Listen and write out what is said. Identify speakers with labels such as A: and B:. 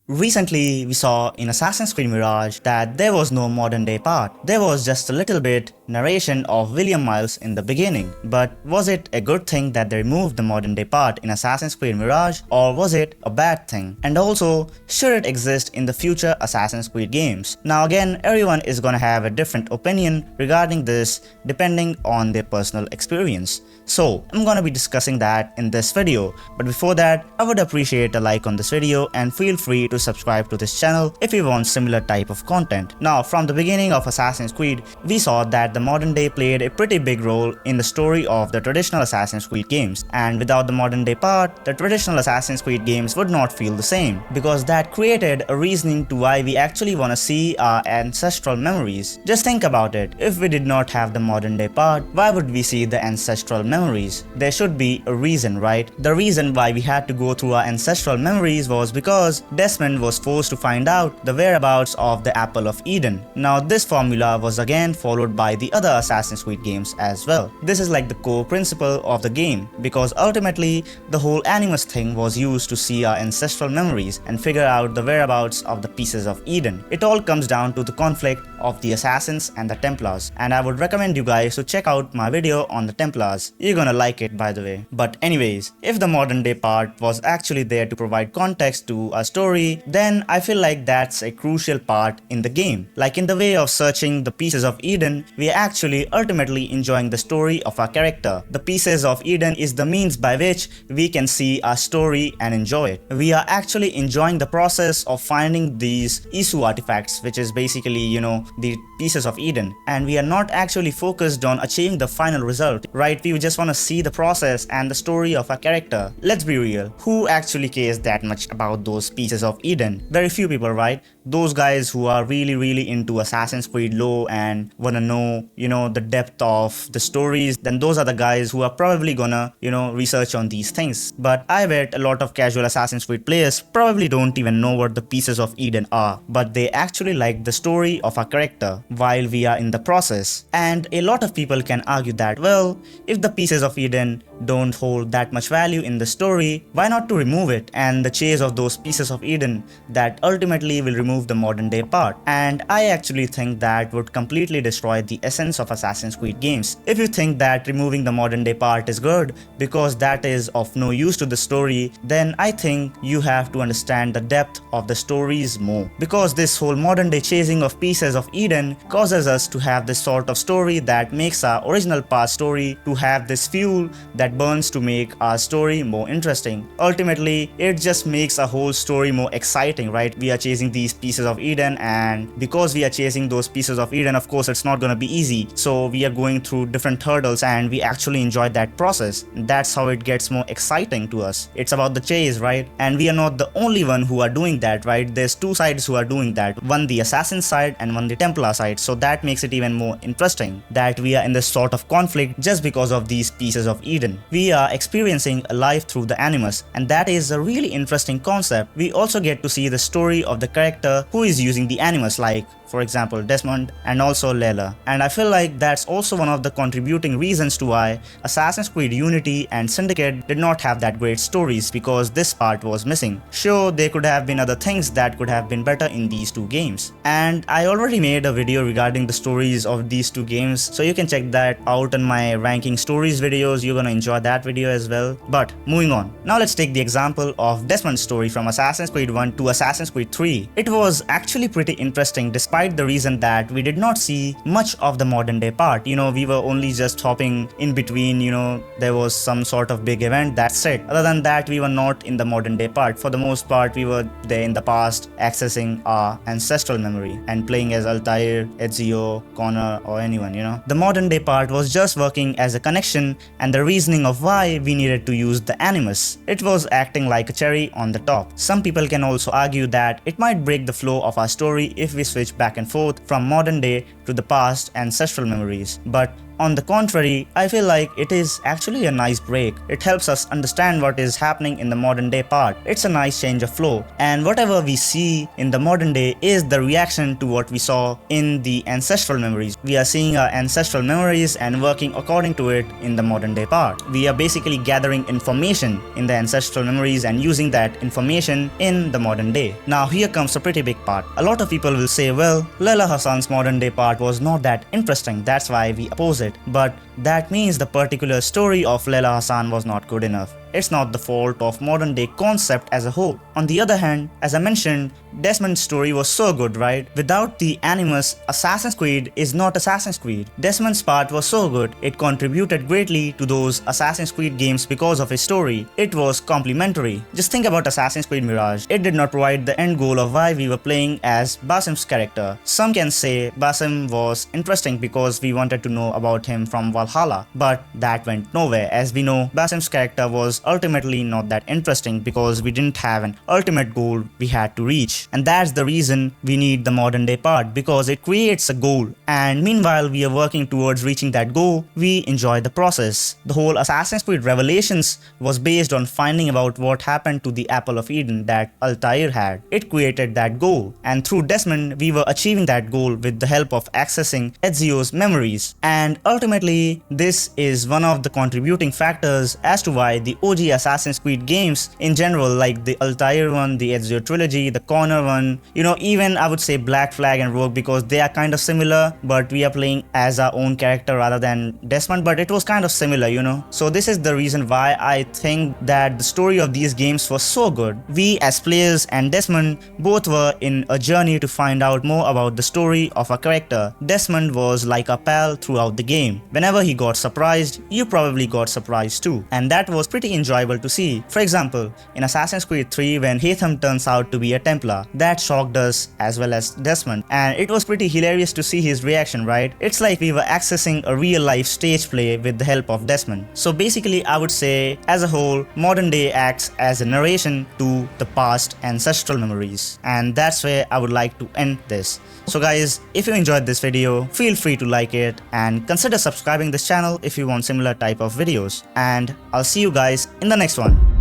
A: Recently, we saw in Assassin's Creed Mirage that there was no modern day part. There was just a little bit narration of William Miles in the beginning. But was it a good thing that they removed the modern day part in Assassin's Creed Mirage, or was it a bad thing? And also, should it exist in the future Assassin's Creed games? Now again, everyone is gonna have a different opinion regarding this depending on their personal experience. So, I'm gonna be discussing that in this video. But before that, I would appreciate a like on this video and feel free to subscribe to this channel if you want similar type of content. Now, from the beginning of Assassin's Creed, we saw that the modern day played a pretty big role in the story of the traditional Assassin's Creed games. And without the modern day part, the traditional Assassin's Creed games would not feel the same, because that created a reasoning to why we actually wanna see our ancestral memories. Just think about it, if we did not have the modern day part, why would we see the ancestral memories? There should be a reason, right? The reason why we had to go through our ancestral memories was because Desmond was forced to find out the whereabouts of the Apple of Eden. Now this formula was again followed by the other Assassin's Creed games as well. This is like the core principle of the game, because ultimately the whole Animus thing was used to see our ancestral memories and figure out the whereabouts of the pieces of Eden. It all comes down to the conflict of the Assassins and the Templars, and I would recommend you guys to check out my video on the Templars. You're gonna like it, by the way. But anyways, if the modern day part was actually there to provide context to a story, then I feel like that's a crucial part in the game. Like in the way of searching the pieces of Eden, we are actually ultimately enjoying the story of our character. The pieces of Eden is the means by which we can see our story and enjoy it. We are actually enjoying the process of finding these Isu artifacts, which is basically, the pieces of Eden, and we are not actually focused on achieving the final result, right? We just want to see the process and the story of our character. Let's be real, who actually cares that much about those pieces of Eden? Very few people, right? Those guys who are really into Assassin's Creed lore and wanna know, the depth of the stories, then those are the guys who are probably gonna, research on these things. But I bet a lot of casual Assassin's Creed players probably don't even know what the pieces of Eden are, but they actually like the story of our character while we are in the process. And a lot of people can argue that, well, if the pieces of Eden don't hold that much value in the story, why not to remove it and the chase of those pieces of Eden that ultimately will remove the modern day part? And I actually think that would completely destroy the essence of Assassin's Creed games. If you think that removing the modern day part is good because that is of no use to the story, then I think you have to understand the depth of the stories more, because this whole modern day chasing of pieces of Eden causes us to have this sort of story that makes our original past story to have this fuel that burns to make our story more interesting. Ultimately, it just makes a whole story more exciting, right? We are chasing these pieces of Eden, and because we are chasing those pieces of Eden, of course it's not gonna be easy. So we are going through different hurdles and we actually enjoy that process. That's how it gets more exciting to us. It's about the chase, right? And we are not the only one who are doing that, right? There's two sides who are doing that. One the assassin side and one the Templar side. So that makes it even more interesting that we are in this sort of conflict just because of these pieces of Eden. We are experiencing a life through the Animus, and that is a really interesting concept. We also get to see the story of the character who is using the Animus, like for example Desmond and also Layla. And I feel like that's also one of the contributing reasons to why Assassin's Creed Unity and Syndicate did not have that great stories, because this part was missing. Sure, there could have been other things that could have been better in these two games, and I already made a video regarding the stories of these two games, so you can check that out in my ranking stories videos. You're gonna enjoy that video as well. But moving on, now let's take the example of Desmond's story from Assassin's Creed 1 to Assassin's Creed 3. It was actually pretty interesting despite the reason that we did not see much of the modern day part. We were only just hopping in between, there was some sort of big event, that's it. Other than that, we were not in the modern day part. For the most part, we were there in the past, accessing our ancestral memory and playing as Altair, Ezio, Connor, or anyone, The modern day part was just working as a connection and the reasoning of why we needed to use the Animus. It was acting like a cherry on the top. Some people can also argue that it might break the flow of our story if we switch back and forth from modern day to the past ancestral memories. But On the contrary, I feel like it is actually a nice break. It helps us understand what is happening in the modern day part. It's a nice change of flow, and whatever we see in the modern day is the reaction to what we saw in the ancestral memories. We are seeing our ancestral memories and working according to it in the modern day part. We are basically gathering information in the ancestral memories and using that information in the modern day. Now here comes a pretty big part. A lot of people will say, well, Layla Hassan's modern day part was not that interesting, that's why we oppose it. But that means the particular story of Layla Hassan was not good enough. It's not the fault of modern day concept as a whole. On the other hand, as I mentioned, Desmond's story was so good, right? Without the animus, Assassin's Creed is not Assassin's Creed. Desmond's part was so good, it contributed greatly to those Assassin's Creed games because of his story. It was complementary. Just think about Assassin's Creed Mirage. It did not provide the end goal of why we were playing as Basim's character. Some can say Basim was interesting because we wanted to know about him from Valhalla, but that went nowhere. As we know, Basim's character was ultimately not that interesting because we didn't have an ultimate goal we had to reach. And that's the reason we need the modern day part, because it creates a goal, and meanwhile we are working towards reaching that goal, we enjoy the process. The whole Assassin's Creed Revelations was based on finding about what happened to the Apple of Eden that Altair had. It created that goal, and through Desmond we were achieving that goal with the help of accessing Ezio's memories. And ultimately this is one of the contributing factors as to why the OG Assassin's Creed games in general, like the Altair one, the Ezio Trilogy, the Connor one, even I would say Black Flag and Rogue, because they are kind of similar, but we are playing as our own character rather than Desmond, but it was kind of similar, So this is the reason why I think that the story of these games was so good. We as players and Desmond both were in a journey to find out more about the story of our character. Desmond was like a pal throughout the game. Whenever he got surprised, you probably got surprised too, and that was pretty enjoyable to see. For example, in Assassin's Creed 3, when Haytham turns out to be a Templar, that shocked us as well as Desmond, and it was pretty hilarious to see his reaction, right? It's like we were accessing a real life stage play with the help of Desmond. So basically I would say, as a whole, modern day acts as a narration to the past ancestral memories, and that's where I would like to end this. So guys, if you enjoyed this video, feel free to like it and consider subscribing this channel if you want similar type of videos, and I'll see you guys in the next one.